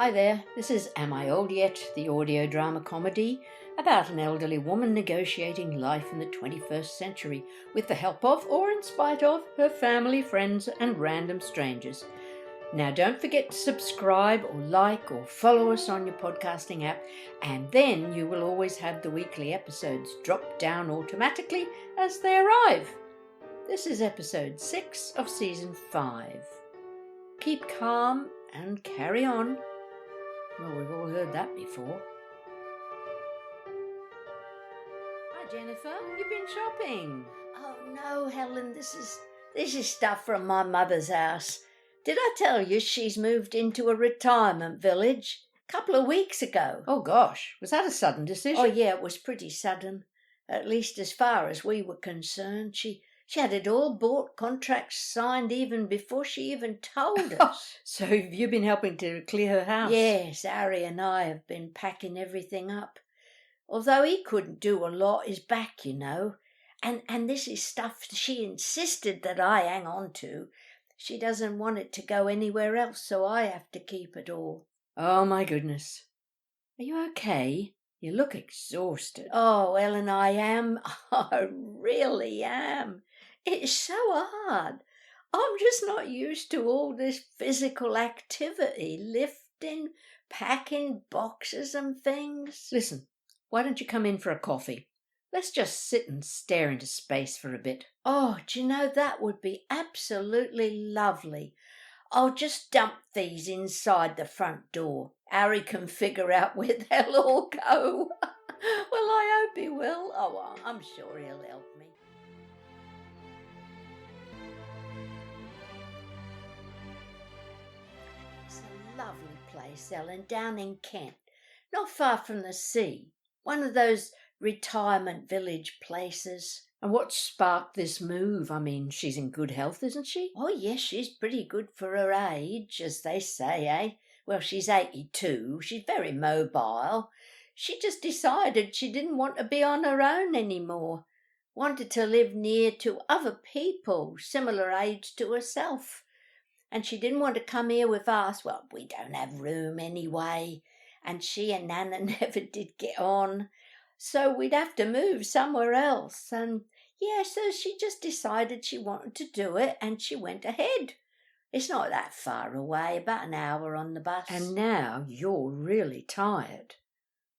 Hi there, this is Am I Old Yet?, the audio drama comedy about an elderly woman negotiating life in the 21st century with the help of, or in spite of, her family, friends and random strangers. Now don't forget to subscribe or like or follow us on your podcasting app, and then you will always have the weekly episodes drop down automatically as they arrive. This is episode 6 of season 5. Keep calm and carry on. Well, we've all heard that before. Hi, Jennifer. You've been shopping. Oh no, Helen, this is stuff from my mother's house. Did I tell you she's moved into a retirement village a couple of weeks ago? Oh gosh, was that a sudden decision? Oh yeah, it was pretty sudden. At least as far as we were concerned. She had it all bought, contracts signed even before she even told us. So you've been helping to clear her house? Yes, Harry and I have been packing everything up. Although he couldn't do a lot, his back, you know. And this is stuff she insisted that I hang on to. She doesn't want it to go anywhere else, so I have to keep it all. Oh my goodness. Are you okay? You look exhausted. Oh, Ellen, I am. I really am. It's so hard. I'm just not used to all this physical activity, lifting, packing boxes and things. Listen, why don't you come in for a coffee? Let's just sit and stare into space for a bit. Oh, do you know, that would be absolutely lovely. I'll just dump these inside the front door. Harry can figure out where they'll all go. Well, I hope he will. Oh, I'm sure he'll help me. It's a lovely place, Ellen, down in Kent, not far from the sea. One of those retirement village places. And what sparked this move? I mean, she's in good health, isn't she? Oh, yes, she's pretty good for her age, as they say, eh? Well, she's 82. She's very mobile. She just decided she didn't want to be on her own anymore. Wanted to live near to other people, similar age to herself. And she didn't want to come here with us. Well, we don't have room anyway. And she and Nana never did get on. So we'd have to move somewhere else. And yeah, so she just decided she wanted to do it, and she went ahead. It's not that far away, about an hour on the bus. And now you're really tired.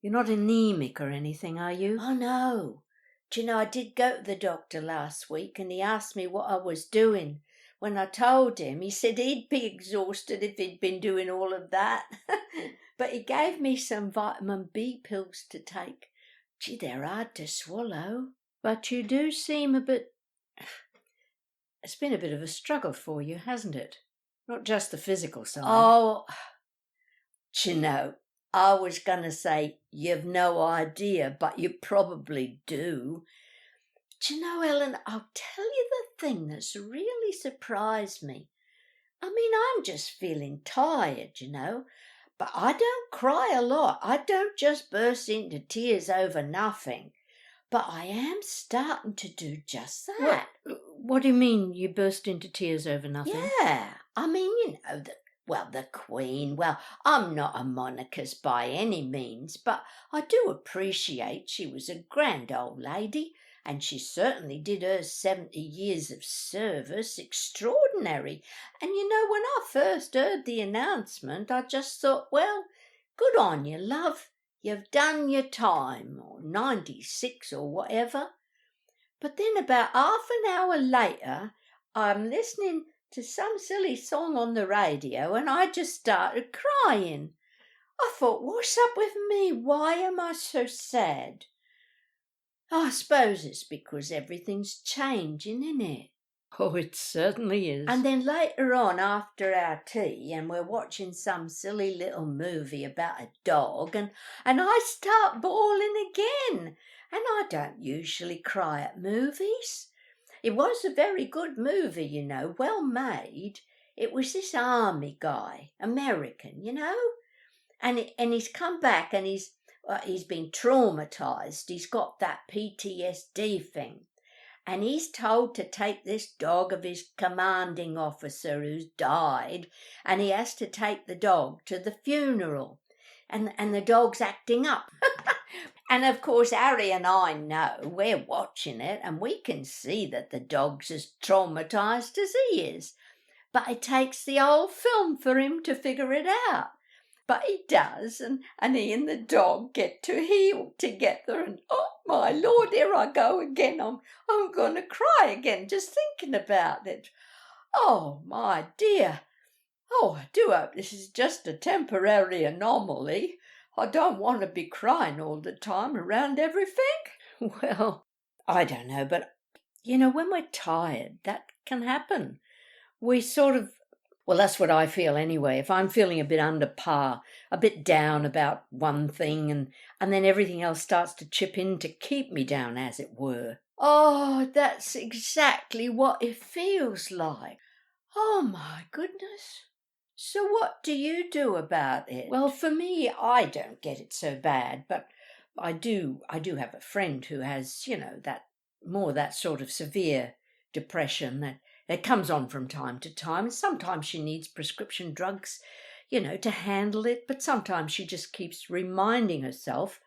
You're not anemic or anything, are you? Oh, no. Do you know, I did go to the doctor last week, and he asked me what I was doing. When I told him, he said he'd be exhausted if he'd been doing all of that. But he gave me some vitamin B pills to take. Gee, they're hard to swallow. But you do seem a bit... It's been a bit of a struggle for you, hasn't it? Not just the physical side. Oh, do you know, I was going to say you've no idea, but you probably do. Do you know, Ellen, I'll tell you the thing that's really surprised me. I mean, I'm just feeling tired, you know. But I don't cry a lot. I don't just burst into tears over nothing. But I am starting to do just that. What do you mean you burst into tears over nothing? Yeah. I mean, you know, the Queen. Well, I'm not a monarchist by any means, but I do appreciate she was a grand old lady, and she certainly did her 70 years of service extraordinary. And you know, when I first heard the announcement, I just thought, well, good on you, love. You've done your time, or 96 or whatever. But then about half an hour later, I'm listening to some silly song on the radio, and I just started crying. I thought, what's up with me? Why am I so sad? I suppose it's because everything's changing, isn't it? Oh, it certainly is. And then later on, after our tea, and we're watching some silly little movie about a dog, and I start bawling again. And I don't usually cry at movies. It was a very good movie, you know, well made. It was this army guy, American, you know. And he's come back, and he's been traumatised. He's got that PTSD thing. and he's told to take this dog of his commanding officer who's died, and he has to take the dog to the funeral. And the dog's acting up. And of course, Harry and I know, we're watching it, and we can see that the dog's as traumatised as he is. But it takes the whole film for him to figure it out. But he does, and he and the dog get to heal together, and oh my Lord, here I go again. I'm going to cry again just thinking about it. Oh my dear. Oh, I do hope this is just a temporary anomaly. I don't want to be crying all the time around everything. Well, I don't know, but, when we're tired, that can happen. We sort of, well, that's what I feel anyway. If I'm feeling a bit under par, a bit down about one thing, and then everything else starts to chip in to keep me down, as it were. Oh, that's exactly what it feels like. Oh, my goodness. So what do you do about it? Well, for me, I don't get it so bad, but I do have a friend who has, that sort of severe depression that comes on from time to time. Sometimes she needs prescription drugs, to handle it, but sometimes she just keeps reminding herself,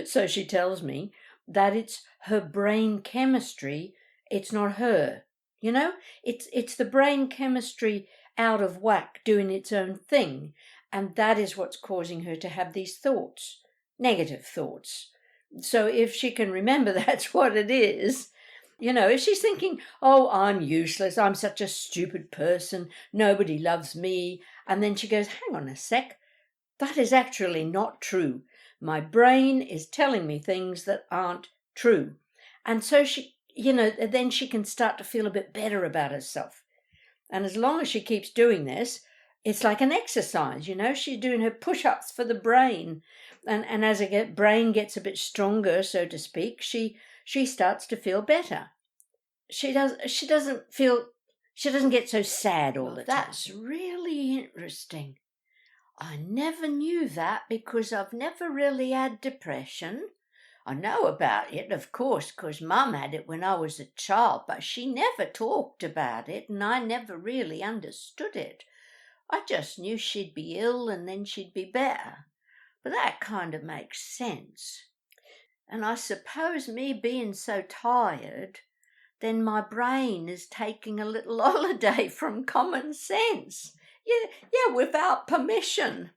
so she tells me, that it's her brain chemistry, it's not her. It's the brain chemistry out of whack doing its own thing, and that is what's causing her to have these thoughts, negative thoughts. So if she can remember that's what it is, if she's thinking, oh, I'm useless, I'm such a stupid person, nobody loves me, and then she goes, hang on a sec, that is actually not true. My brain is telling me things that aren't true. And so she, then she can start to feel a bit better about herself. And as long as she keeps doing this, it's like an exercise, she's doing her push-ups for the brain. And as the brain gets a bit stronger, so to speak, she starts to feel better. She doesn't get so sad all the time. That's really interesting. I never knew that because I've never really had depression. I know about it, of course, because Mum had it when I was a child, but she never talked about it and I never really understood it. I just knew she'd be ill and then she'd be better. But that kind of makes sense. And I suppose me being so tired, then my brain is taking a little holiday from common sense. Yeah, without permission.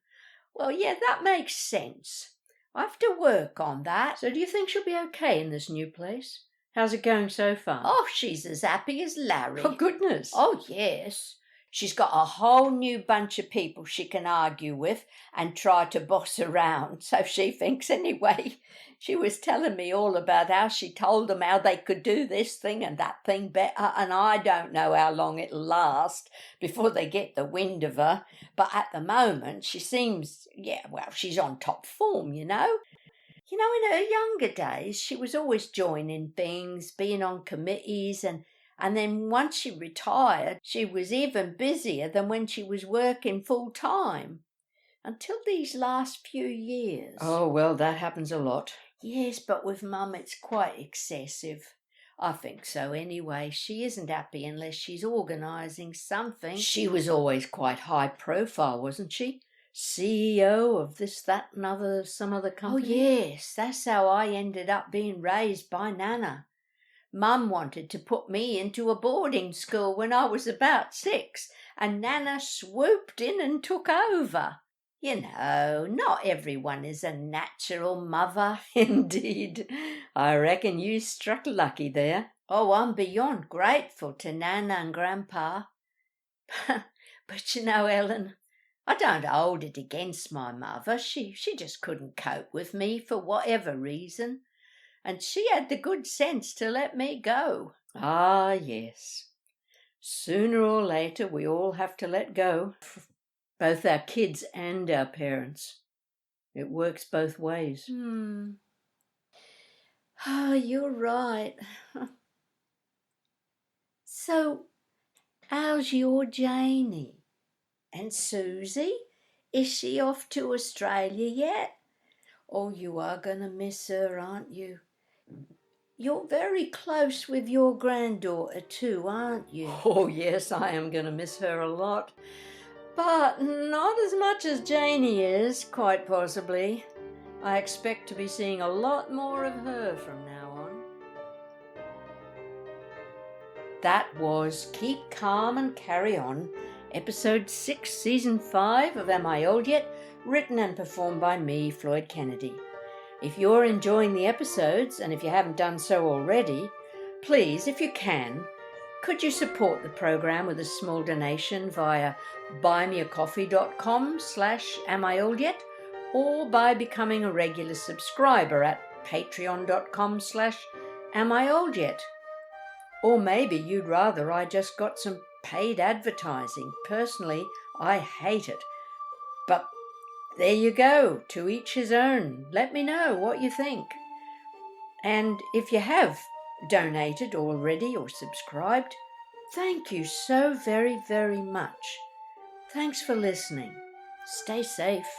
Well, yeah, that makes sense. I have to work on that. So do you think she'll be okay in this new place? How's it going so far? Oh, she's as happy as Larry. Oh, goodness. Oh, yes. She's got a whole new bunch of people she can argue with and try to boss around, so she thinks anyway. She was telling me all about how she told them how they could do this thing and that thing better, and I don't know how long it'll last before they get the wind of her. But at the moment, she seems, she's on top form, in her younger days, she was always joining things, being on committees, and then once she retired, she was even busier than when she was working full time. Until these last few years. Oh, well, that happens a lot. Yes, but with Mum it's quite excessive. I think so anyway. She isn't happy unless she's organising something. She was always quite high profile, wasn't she? CEO of this, that and some other company. Oh yes, that's how I ended up being raised by Nana. Mum wanted to put me into a boarding school when I was about 6, and Nana swooped in and took over. Not everyone is a natural mother. Indeed. I reckon you struck lucky there. Oh, I'm beyond grateful to Nana and Grandpa. But Helen, I don't hold it against my mother. She just couldn't cope with me for whatever reason. And she had the good sense to let me go. Ah, yes. Sooner or later we all have to let go. Both our kids and our parents. It works both ways. Oh, you're right. So, how's your Janie? And Susie? Is she off to Australia yet? Oh, you are going to miss her, aren't you? You're very close with your granddaughter too, aren't you? Oh, yes, I am going to miss her a lot. But not as much as Janie is, quite possibly. I expect to be seeing a lot more of her from now on. That was Keep Calm and Carry On, Episode 6, Season 5 of Am I Old Yet?, written and performed by me, Floyd Kennedy. If you're enjoying the episodes, and if you haven't done so already, please, if you can, could you support the program with a small donation via buymeacoffee.com/amioldYet, or by becoming a regular subscriber at patreon.com/amioldYet. Or maybe you'd rather I just got some paid advertising. Personally, I hate it. But there you go, to each his own. Let me know what you think. And if you have donated already or subscribed, thank you so very, very much. Thanks for listening. Stay safe.